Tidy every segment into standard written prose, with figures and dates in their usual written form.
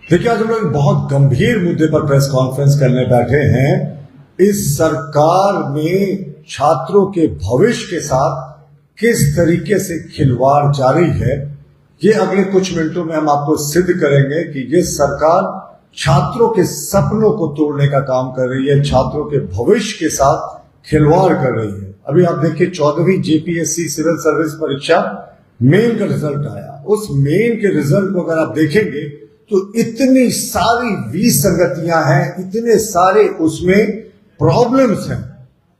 देखिए, आज हम लोग बहुत गंभीर मुद्दे पर प्रेस कॉन्फ्रेंस करने बैठे हैं। इस सरकार में छात्रों के भविष्य के साथ किस तरीके से खिलवाड़ जारी है, ये अगले कुछ मिनटों में हम आपको सिद्ध करेंगे कि ये सरकार छात्रों के सपनों को तोड़ने का काम कर रही है, छात्रों के भविष्य के साथ खिलवाड़ कर रही है। अभी आप देखिए, 14वीं जेपीएससी सिविल सर्विस परीक्षा मेन का रिजल्ट आया। उस मेन के रिजल्ट को अगर आप देखेंगे तो इतनी सारी विसंगतियां हैं, इतने सारे उसमें प्रॉब्लम्स हैं,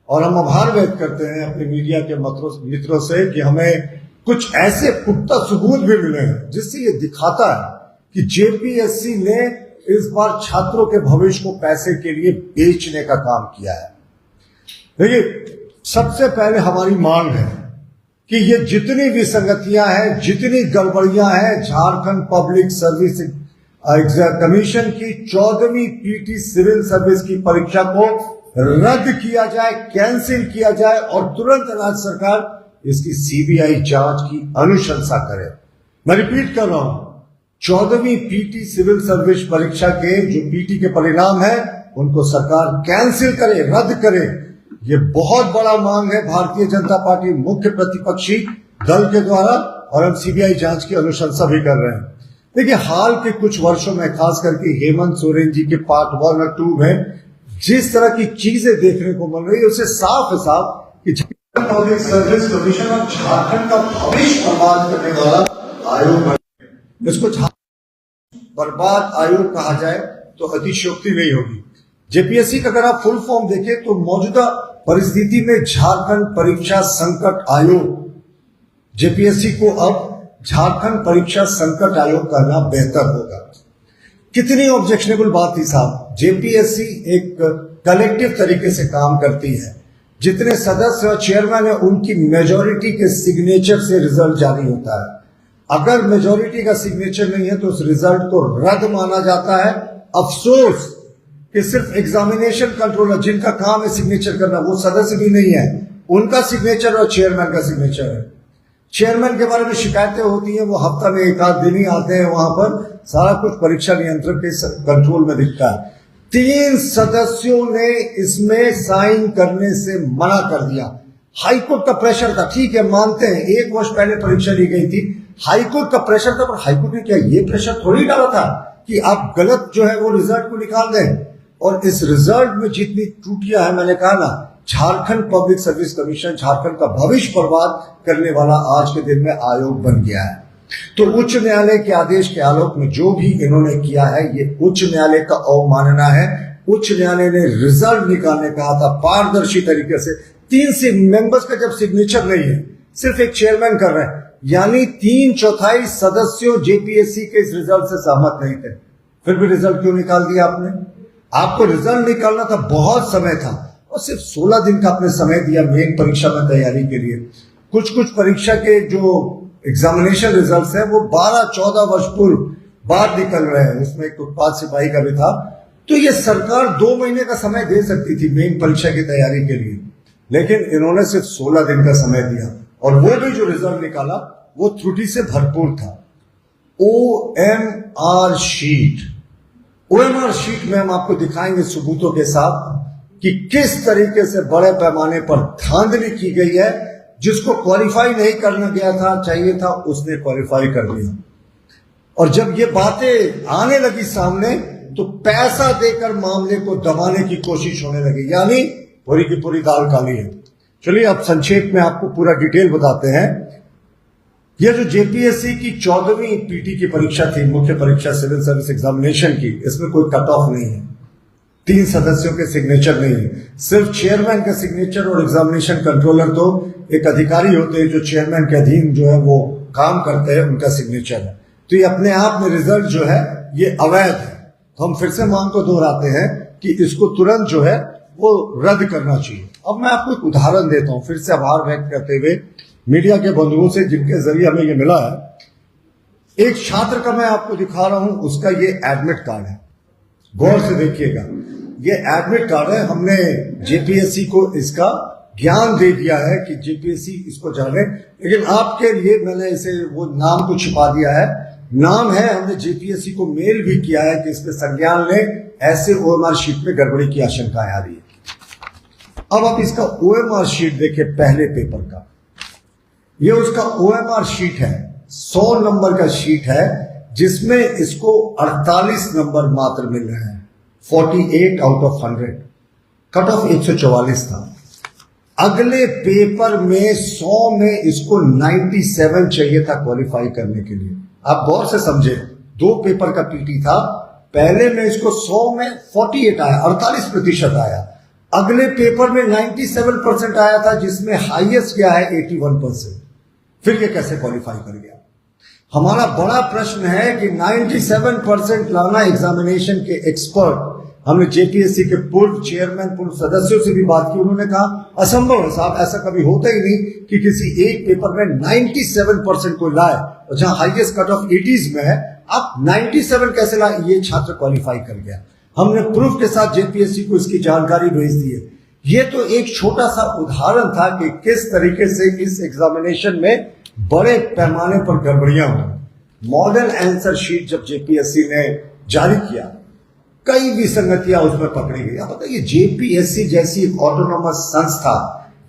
और हम आभार व्यक्त करते हैं अपने मीडिया के मित्रों से कि हमें कुछ ऐसे पुख्ता सबूत भी मिले हैं जिससे ये दिखाता है कि जेपीएससी ने इस बार छात्रों के भविष्य को पैसे के लिए बेचने का काम किया है। देखिए, सबसे पहले हमारी मांग है कि ये जितनी विसंगतियां हैं, जितनी गड़बड़ियां हैं, झारखंड पब्लिक सर्विस कमीशन की 14वीं पीटी सिविल सर्विस की परीक्षा को रद्द किया जाए, कैंसिल किया जाए और तुरंत राज्य सरकार इसकी सीबीआई जांच की अनुशंसा करे। मैं रिपीट कर रहा हूं, 14वीं पीटी सिविल सर्विस परीक्षा के जो पीटी के परिणाम है उनको सरकार कैंसिल करे, रद्द करे। ये बहुत बड़ा मांग है भारतीय जनता पार्टी मुख्य प्रतिपक्षी दल के द्वारा, और हम सीबीआई जांच की अनुशंसा भी कर रहे हैं। देखिए, हाल के कुछ वर्षों में खास करके हेमंत सोरेन जी के पार्ट 1 और 2 में जिस तरह की चीजें देखने को मिल रही है, उससे साफ है साफ कि झारखंड पब्लिक सर्विस कमीशन और झारखंड का भविष्य बर्बाद करने वाला आयोग, इसको बर्बाद आयोग कहा जाए तो अतिशयोक्ति नहीं होगी। जेपीएससी का अगर आप फुल फॉर्म देखें तो मौजूदा परिस्थिति में झारखंड परीक्षा संकट आयोग, जेपीएससी को अब झारखंड परीक्षा संकट आयोग कहना बेहतर होगा। कितनी ऑब्जेक्शनेबल बात थी साहब। जेपीएससी एक कलेक्टिव तरीके से काम करती है, जितने सदस्य और चेयरमैन है उनकी मेजॉरिटी के सिग्नेचर से रिजल्ट जारी होता है। अगर मेजॉरिटी का सिग्नेचर नहीं है तो उस रिजल्ट को रद्द माना जाता है। अफसोस कि सिर्फ एग्जामिनेशन कंट्रोलर जिनका काम है सिग्नेचर करना, वो सदस्य भी नहीं है, उनका सिग्नेचर और चेयरमैन का सिग्नेचर है। चेयरमैन के बारे में शिकायतें होती हैं, वो हफ्ता में एक आध दिन ही आते हैं, वहां पर सारा कुछ परीक्षा नियंत्रक के कंट्रोल में दिखता है। 3 सदस्यों ने इसमें साइन करने से मना कर दिया। हाईकोर्ट का प्रेशर था, ठीक है मानते हैं 1 वर्ष पहले परीक्षा ली गई थी, हाईकोर्ट का प्रेशर था, पर हाईकोर्ट ने क्या ये प्रेशर थोड़ी डाला था कि आप गलत जो है वो रिजल्ट को निकाल दें। और इस रिजल्ट में जितनी त्रुटियां हैं, मैंने कहा ना, Jharkhand public service commission Jharkhand का भविष्य बर्बाद करने वाला आज के दिन में आयोग बन गया है। तो उच्च न्यायालय के आदेश के आलोक में जो भी इन्होंने किया है, ये उच्च न्यायालय का अवमानना है। उच्च न्यायालय ने रिजल्ट निकालने कहा था पारदर्शी तरीके से। 3 से मेंबर्स का जब सिग्नेचर नहीं है, सिर्फ एक चेयरमैन कर रहे हैं, यानी 3/4 सदस्यों जेपीएससी के इस रिजल्ट से सहमत नहीं थे। फिर भी रिजल्ट क्यों निकाल दिया आपने? आपको रिजल्ट निकालना था, बहुत समय था, और सिर्फ 16 दिन का आपने समय दिया मेन परीक्षा में तैयारी के लिए। कुछ परीक्षा के जो एग्जामिनेशन रिजल्ट्स हैं वो 12-14 वर्ष पूर्व बाद निकल रहे हैं। उसमें एक उत्पाद सिपाही का भी था। तो ये सरकार 2 महीने का समय दे सकती थी मेन परीक्षा की तैयारी के लिए, लेकिन इन्होंने सिर्फ 16 दिन का समय दिया, और वो भी जो रिजल्ट निकाला वो त्रुटि से भरपूर था। ओएमआर शीट में हम आपको दिखाएंगे सबूतों के साथ कि किस तरीके से बड़े पैमाने पर धांधली की गई है। जिसको क्वालिफाई नहीं करना गया था, चाहिए था, उसने क्वालिफाई कर लिया। और जब ये बातें आने लगी सामने तो पैसा देकर मामले को दबाने की कोशिश होने लगी, यानी पूरी की पूरी दाल काली है। चलिए अब संक्षेप में आपको पूरा डिटेल बताते हैं। यह जो जेपीएससी की 14वीं पीटी की परीक्षा थी, मुख्य परीक्षा सिविल सर्विस एग्जामिनेशन की, इसमें कोई कट ऑफ नहीं है, 3 सदस्यों के सिग्नेचर नहीं है, सिर्फ चेयरमैन का सिग्नेचर और एग्जामिनेशन कंट्रोलर, तो एक अधिकारी होते हैं जो चेयरमैन के अधीन जो है वो काम करते हैं, उनका सिग्नेचर है। तो ये अपने आप में रिजल्ट जो है ये अवैध है। तो हम फिर से मांग को दोहराते हैं कि इसको तुरंत जो है वो रद्द करना चाहिए। अब मैं आपको एक उदाहरण देता हूं, फिर से आभार व्यक्त करते हुए मीडिया के बंधुओं से जिनके जरिए हमें ये मिला है। एक छात्र का मैं आपको दिखा रहा हूं, उसका ये एडमिट कार्ड है, गौर से देखिएगा। ये एडमिट कार्ड है, हमने जेपीएससी को इसका ज्ञान दे दिया है कि जेपीएससी इसको जाने, लेकिन आपके लिए मैंने इसे वो नाम को छिपा दिया है। नाम है, हमने जेपीएससी को मेल भी किया है कि इसमें संज्ञान ले, ऐसे ओएमआर शीट में गड़बड़ी की आशंकाएं आ रही है। अब आप इसका ओएमआर शीट देखिए पहले पेपर का, ये उसका ओएमआर शीट है, 100 नंबर का शीट है, जिसमें इसको 48 नंबर मात्र मिल रहे हैं, 48 आउट ऑफ 100, कट ऑफ 144 था। अगले पेपर में 100 में इसको 97 चाहिए था क्वालिफाई करने के लिए। आप गौर से समझे, 2 पेपर का पीटी था, पहले में इसको 100 में 48 आया, 48% आया। अगले पेपर में 97% आया था, जिसमें हाईएस्ट क्या है 81%। फिर ये कैसे क्वालिफाई कर गया? हमारा बड़ा प्रश्न है कि 97% लाना एग्जामिनेशन के एक्सपर्ट, हमने जेपीएससी के पूर्व चेयरमैन, पूर्व सदस्यों से भी बात की, उन्होंने कहा असंभव है साहब, ऐसा कभी होता ही नहीं कि किसी एक पेपर में 97% को लाए, और जहां हाईएस्ट कट ऑफ 80s में है, आप 97 कैसे लाए? ये छात्र क्वालिफाई कर गया। हमने प्रूफ के साथ जेपीएससी को इसकी जानकारी भेज दी है। ये तो एक छोटा सा उदाहरण था कि किस तरीके से इस एग्जामिनेशन में बड़े पैमाने पर गड़बड़ियां हुई। मॉडल आंसर शीट जब जेपीएससी ने जारी किया, कई विसंगतियां उसमें पकड़ी गई। आप बताइए, जेपीएससी जैसी एक ऑटोनोमस संस्था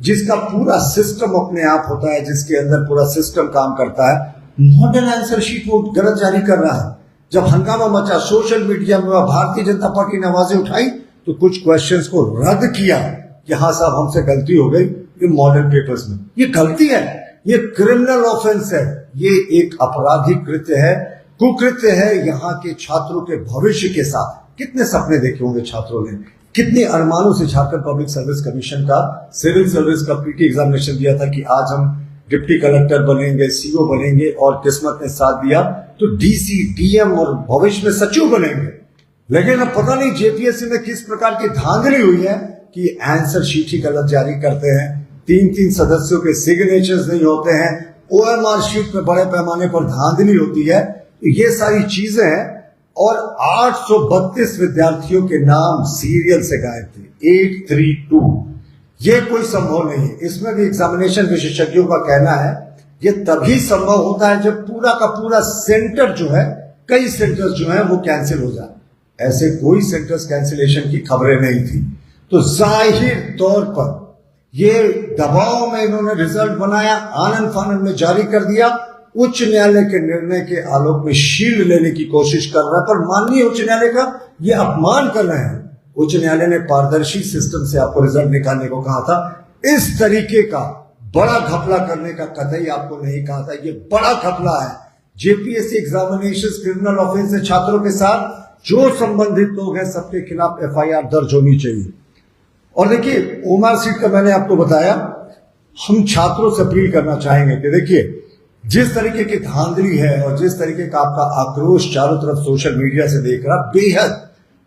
जिसका पूरा सिस्टम अपने आप होता है, जिसके अंदर पूरा सिस्टम काम करता है, मॉडल आंसर शीट वो गलत जारी कर रहा है। जब हंगामा मचा सोशल मीडिया में, भारतीय जनता पार्टी ने आवाजें उठाई तो कुछ क्वेश्चंस को रद्द किया कि हाँ साहब हमसे गलती हो गई, ये मॉडल पेपर्स में ये गलती है, ये क्रिमिनल ऑफेंस है, ये एक आपराधिक कृत्य है, कुकृत्य है। यहाँ के छात्रों के भविष्य के साथ कितने सपने देखे होंगे छात्रों ने, कितने अरमानों से झारखंड पब्लिक सर्विस कमीशन का सिविल सर्विस का पीटी एग्जामिनेशन दिया था कि आज हम डिप्टी कलेक्टर बनेंगे, सीओ बनेंगे, और किस्मत ने साथ दिया तो डीसी, डीएम और भविष्य में सचिव बनेंगे। लेकिन अब पता नहीं जेपीएससी में किस प्रकार की धांधली हुई है कि आंसर शीट ही गलत जारी करते हैं, 3-3 सदस्यों के सिग्नेचर्स नहीं होते हैं, ओएमआर शीट में बड़े पैमाने पर धांधली होती है। तो ये सारी चीजें हैं, और 832 विद्यार्थियों के नाम सीरियल से गायब थे, 832। ये कोई संभव नहीं है। इसमें भी एग्जामिनेशन विशेषज्ञों का कहना है ये तभी संभव होता है जब पूरा का पूरा सेंटर जो है, कई सेंटर्स जो है वो कैंसिल हो जाए। ऐसे कोई सेंटर्स कैंसिलेशन की खबरें नहीं थी, तो जाहिर तौर पर ये दबाव में इन्होंने रिजल्ट बनाया, आनन फानन में जारी कर दिया, उच्च न्यायालय के निर्णय के आलोक में शील्ड लेने की कोशिश कर रहा है। पर माननीय उच्च न्यायालय का ये अपमान कर रहे हैं। उच्च न्यायालय ने पारदर्शी सिस्टम से आपको रिजल्ट निकालने को कहा था, इस तरीके का बड़ा घपला करने का कतई आपको नहीं कहा था। ये बड़ा घपला है। जेपीएससी एग्जामिनेशन क्रिमिनल ऑफेंस है छात्रों के साथ, जो संबंधित लोग हैं सबके खिलाफ एफआईआर दर्ज होनी चाहिए। और देखिए, ओएमआर शीट का मैंने आपको बताया, हम छात्रों से अपील करना चाहेंगे कि देखिए, जिस तरीके की धांधली है और जिस तरीके का आपका आक्रोश चारों तरफ सोशल मीडिया से देख रहा, बेहद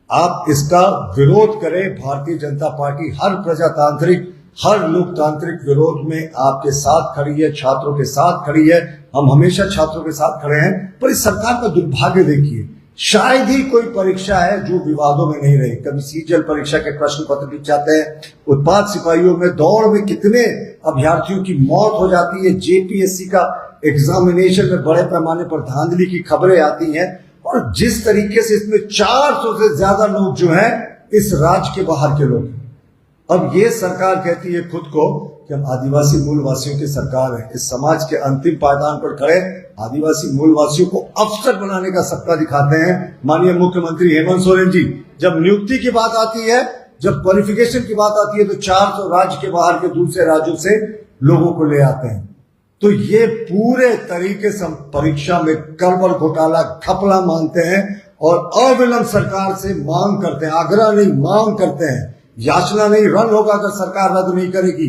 आप इसका विरोध करें। भारतीय जनता पार्टी हर प्रजातांत्रिक, हर लोकतांत्रिक विरोध में आपके साथ खड़ी है, छात्रों के साथ खड़ी है। हम हमेशा छात्रों के साथ खड़े हैं। पर इस सरकार का दुर्भाग्य देखिए, शायद ही कोई परीक्षा है जो विवादों में नहीं रही। कभी सीजीएल परीक्षा के प्रश्न पत्र बिक जाते हैं, उत्पाद सिपाहियों में दौड़ में कितने अभ्यर्थियों की मौत हो जाती है, जेपीएससी का एग्जामिनेशन में बड़े पैमाने पर धांधली की खबरें आती हैं। और जिस तरीके से इसमें 400 से ज्यादा लोग जो हैं इस राज्य के बाहर के लोग हैं। अब ये सरकार कहती है खुद को कि हम आदिवासी मूल वासियों की सरकार है, इस समाज के अंतिम पायदान पर खड़े आदिवासी मूल वासियों को अफसर बनाने का सपना दिखाते हैं माननीय मुख्यमंत्री हेमंत सोरेन जी। जब नियुक्ति की बात आती है, जब क्वालिफिकेशन की बात आती है, तो 400 राज्य के बाहर के दूसरे राज्यों से लोगों को ले आते हैं। तो ये पूरे तरीके से हम परीक्षा में गड़बड़, घोटाला, घपला मानते हैं और अविलंब सरकार से मांग करते हैं, आग्रह नहीं मांग करते हैं। याचना नहीं, रन होगा अगर सरकार रद्द नहीं करेगी।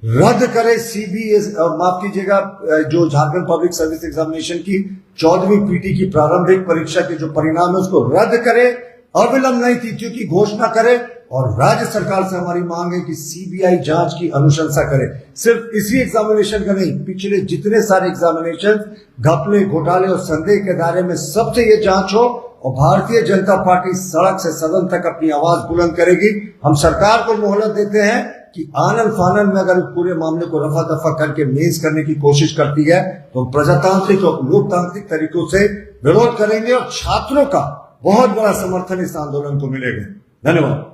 रद्द करे सीबीएस, माफ कीजिएगा, जो झारखंड पब्लिक सर्विस एग्जामिनेशन की 14वीं पीटी की प्रारंभिक परीक्षा के जो परिणाम है उसको रद्द करे, अविलंब नहीं तिथियों की घोषणा करे। और राज्य सरकार से हमारी मांग है कि सीबीआई जांच की अनुशंसा करे। सिर्फ इसी एग्जामिनेशन का नहीं, पिछले जितने सारे एग्जामिनेशन घपले, घोटाले और संदेह के दायरे में सबसे ये जांच हो और भारतीय जनता पार्टी सड़क से सदन तक अपनी आवाज बुलंद करेगी। हम सरकार को मोहलत देते हैं कि आनन फानन में अगर पूरे मामले को रफा दफा करके मेज करने की कोशिश करती है तो प्रजातांत्रिक और लोकतांत्रिक तरीकों से विरोध करेंगे और छात्रों का बहुत बड़ा समर्थन इस आंदोलन को मिलेगा। धन्यवाद।